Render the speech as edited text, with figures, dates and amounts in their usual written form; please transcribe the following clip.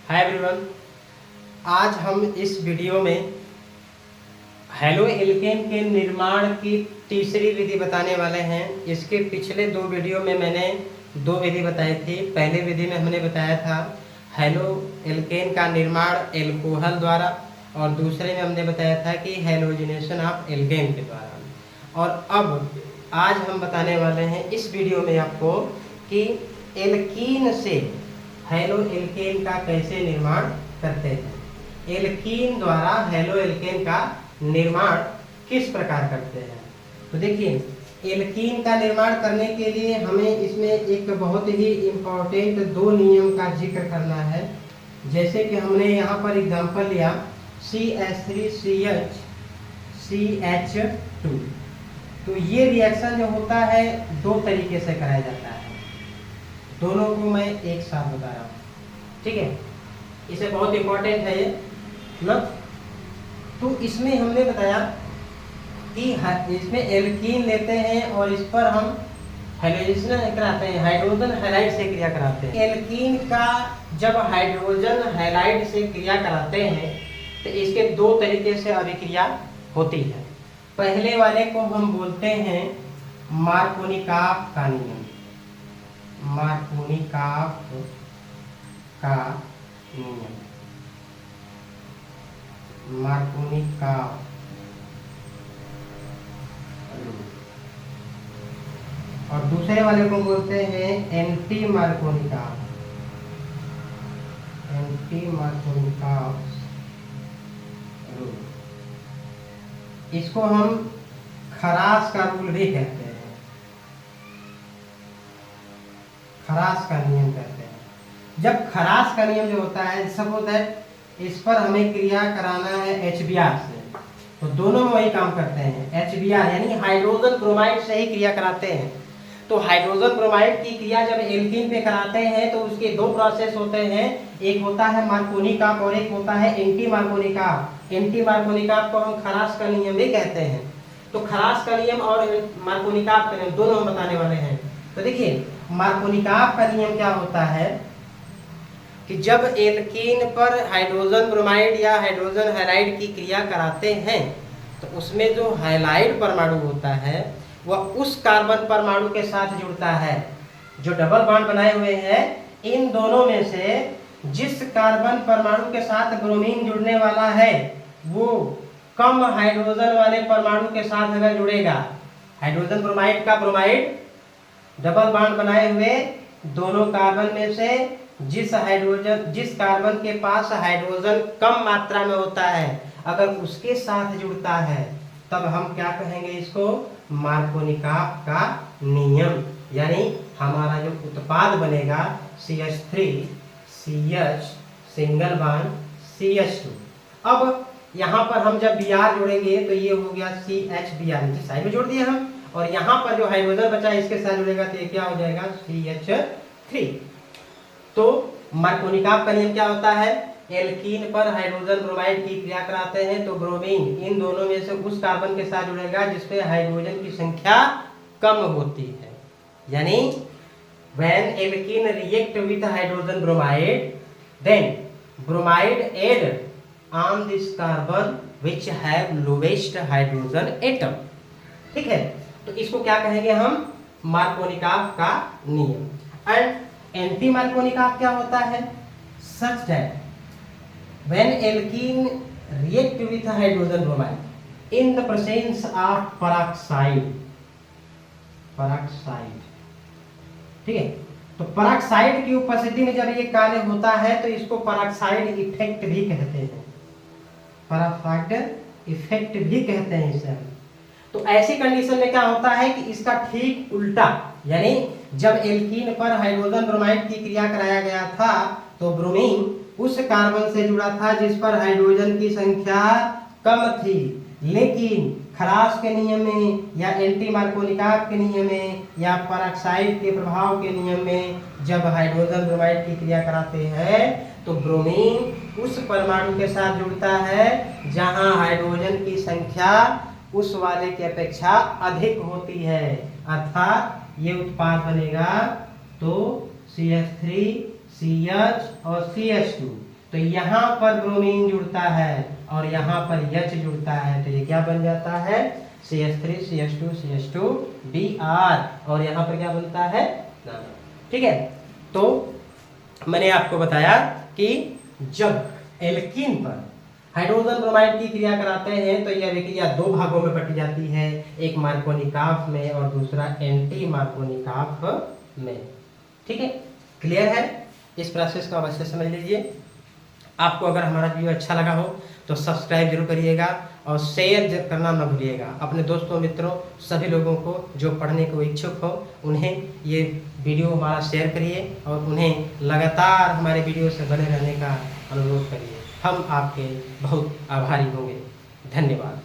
Hi everyone, आज हम इस वीडियो में हैलो एल्केन के निर्माण की तीसरी विधि बताने वाले हैं। इसके पिछले दो वीडियो में मैंने दो विधि बताई थी। पहले विधि में हमने बताया था हैलो एल्केन का निर्माण एल्कोहल द्वारा, और दूसरे में हमने बताया था कि हैलोजिनेशन ऑफ एल्केन के द्वारा। और अब आज हम बताने वाले हैं इस वीडियो में आपको कि एल्कीन से हैलो एल्केन का कैसे निर्माण करते हैं। एल्कीन द्वारा हैलो एल्केन का निर्माण किस प्रकार करते हैं। तो देखिए, एल्कीन का निर्माण करने के लिए हमें इसमें एक बहुत ही इम्पोर्टेंट दो नियम का जिक्र करना है। जैसे कि हमने यहाँ पर एग्जांपल लिया CH3CH2। तो ये रिएक्शन जो होता है दो तरीके से कराया जाता है। दोनों को मैं एक साथ बता रहा हूँ, ठीक है। इसे बहुत इंपॉर्टेंट है ये ना। तो इसमें हमने बताया कि इसमें एल्कीन लेते हैं और इस पर हम हैलोजिनेशन कराते हैं, हाइड्रोजन हैलाइड से क्रिया कराते हैं। एल्कीन का जब हाइड्रोजन हैलाइड से क्रिया कराते हैं तो इसके दो तरीके से अभिक्रिया होती है। पहले वाले को हम बोलते हैं मार्कोनिकॉफ का नियम। मार्कोनिकॉफ का नियम, मार्कोनिकॉफ। और दूसरे वाले को बोलते हैं anti Markovnikov. Anti Markovnikov rule. इसको हम खरास का रूल भी कहते हैं, खरास का नियम कहते हैं। जब खरास का नियम जो होता है, सपोज दैट इस पर हमें क्रिया कराना है HBr से, तो दोनों में वही काम करते हैं। HBr यानी हाइड्रोजन ब्रोमाइड से ही क्रिया कराते हैं। तो हाइड्रोजन ब्रोमाइड की क्रिया जब एल्कीन पे कराते हैं तो उसके दो प्रोसेस होते हैं। एक होता है मार्कोनिकॉफ और एक होता है एंटी मार्कोनिकॉफ। एंटी मार्कोनिकॉफ को हम खरास का नियम भी कहते हैं। तो खरास का नियम और मार्कोनिकॉफ का नियम दोनों हम बताने वाले हैं। तो देखिए, मार्कोनिकॉफ का नियम क्या होता है कि जब एल्कीन पर हाइड्रोजन ब्रोमाइड या हाइड्रोजन हैलाइड की क्रिया कराते हैं तो उसमें जो हैलाइड परमाणु होता है वह उस कार्बन परमाणु के साथ जुड़ता है। जो डबल बॉन्ड बनाए हुए हैं, इन दोनों में से जिस कार्बन परमाणु के साथ ब्रोमीन जुड़ने वाला है वो कम हाइड्रोजन वाले परमाणु के साथ अगर जुड़ेगा, हाइड्रोजन ब्रोमाइड का ब्रोमाइड डबल बॉन्ड बनाए हुए दोनों कार्बन में से जिस कार्बन के पास हाइड्रोजन कम मात्रा में होता है, अगर उसके साथ जुड़ता है तब हम क्या कहेंगे, इसको मार्कोनिकॉफ का नियम। यानी हमारा जो उत्पाद बनेगा CH3CH सिंगल बॉन्ड CH2। अब यहाँ पर हम जब Br जोड़ेंगे तो ये हो गया CHBr, नीचे साइड में जोड़ दिया हम, और यहाँ पर जो हाइड्रोजन बचा इसके साथ जुड़ेगा तो ये क्या हो जाएगा CH3। तो मार्कोनिकॉफ का नियम क्या होता है, एल्कीन पर हाइड्रोजन ब्रोमाइड की क्रिया कराते हैं तो ब्रोमीन इन दोनों में से उस कार्बन के साथ जुड़ेगा जिसपे हाइड्रोजन की संख्या कम होती है। यानी when alkene react with hydrogen bromide, then bromide add on this carbon which have lowest hydrogen atom। ठीक है, तो इसको क्या कहेंगे हम, मार्कोनिकॉफ का नियम। एंड एंटी मार्कोनिकॉफ क्या होता है, such that when alkene react with hydrogen bromide in the presence of peroxide, ठीक है। तो पेरोक्साइड की उपस्थिति में जब ये कार्य होता है तो इसको पेरोक्साइड इफेक्ट भी कहते हैं। पेरोक्साइड इफेक्ट भी कहते हैं इसे। तो ऐसी कंडीशन में क्या होता है कि इसका ठीक उल्टा, यानी जब एल्कीन पर हाइड्रोजन ब्रोमाइड की क्रिया कराया गया था तो ब्रोमीन उस कार्बन से जुड़ा था जिस पर हाइड्रोजन की संख्या कम थी। लेकिन खरास के नियम में या एंटी मार्कोनिकॉफ के नियम में या पेरोक्साइड के प्रभाव के नियम में जब हाइड्रोजन ब्रोमाइड की क्रिया कराते हैं तो ब्रोमीन उस परमाणु के साथ जुड़ता है जहां हाइड्रोजन की संख्या उस वाले की अपेक्षा अधिक होती है, अर्थात ये उत्पाद बनेगा तो CH3 CH और CH2 तो यहाँ पर ब्रोमीन जुड़ता है और यहाँ पर H जुड़ता है, तो ये क्या बन जाता है CH3 CH2 CH2 Br, और यहाँ पर क्या बनता है नानो। ठीक है, तो मैंने आपको बताया कि जब एल्कीन पर हाइड्रोजन ब्रोमाइड की क्रिया कराते हैं तो यह अभिक्रिया दो भागों में बटी जाती है, एक मार्कोनिक में और दूसरा एंटी मार्कोनिक में। ठीक है, क्लियर है? इस प्रोसेस को अवश्य समझ लीजिए। आपको अगर हमारा वीडियो अच्छा लगा हो तो सब्सक्राइब जरूर करिएगा और शेयर करना न भूलिएगा अपने दोस्तों मित्रों सभी लोगों को जो पढ़ने को इच्छुक हो, उन्हें ये वीडियो हमारा शेयर करिए और उन्हें लगातार हमारे वीडियो से बने रहने का अनुरोध करिए। हम आपके बहुत आभारी होंगे। धन्यवाद।